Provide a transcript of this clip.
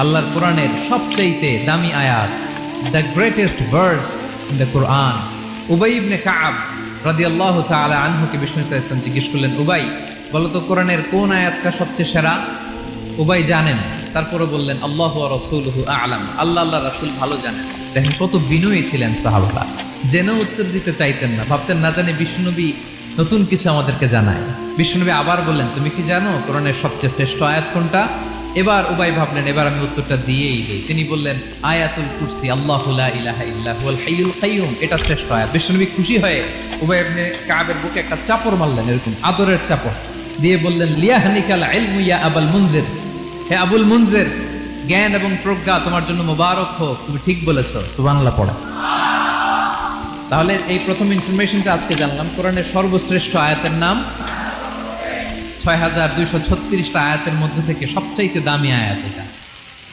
আল্লাহর কোরআনের সবচেয়ে দামি আয়াত, the greatest verse in the Quran. উবাই ইবনে কাব রাদিয়াল্লাহু তাআলা আনহুকে বিষ্ণু সাল্লাল্লাহু আলাইহি ওয়াসাল্লাম জিজ্ঞেস করলেন, উবাই বলো তো কোরআনের কোন আয়াতটা সবচেয়ে সেরা? উবাই জানেন, তারপরে বললেন আল্লাহু ওয়া রাসূলুহু আ'লাম, আল্লাহ রাসূল ভালো জানেন। দেখেন কত বিনয়ী ছিলেন সাহাবারা, জেনেও উত্তর দিতে চাইতেন না, ভাবতেন না জানি বিষ্ণুনবী নতুন কিছু আমাদেরকে জানায়। বিষ্ণুনবী আবার বললেন, তুমি কি জানো কোরআনের সবচেয়ে শ্রেষ্ঠ আয়াত কোনটা? এবার উবাই ভাবলেন এবার আমি উত্তরটা দিয়েই দিই। তিনি বললেন আয়াতুল কুরসি, আল্লাহু লা ইলাহা ইল্লা হুয়াল হাইয়ুল কাইয়ুম, এটা শ্রেষ্ঠ আয়াত। বিষ্ণুনবী খুশি হয়ে উবাই ইবনে কাবের বুকে একটা চাপড় মারলেন, এরকম আদরের চাপড় দিয়ে বললেন, লিয়াহনিকাল ইলমু ইয়া আবুল মুনজির, হে আবুল মুনজির, জ্ঞান এবং প্রজ্ঞা তোমার জন্য মোবারক হোক, তুমি ঠিক বলেছো। সুবহানাল্লাহ পড়া। তাহলে এই প্রথম ইনফরমেশনটা আজকে জানলাম, কোরআনের সর্বশ্রেষ্ঠ আয়াতের নাম 6236টা আয়াতের মধ্যে থেকে সবচাইতে দামি আয়াত এটা।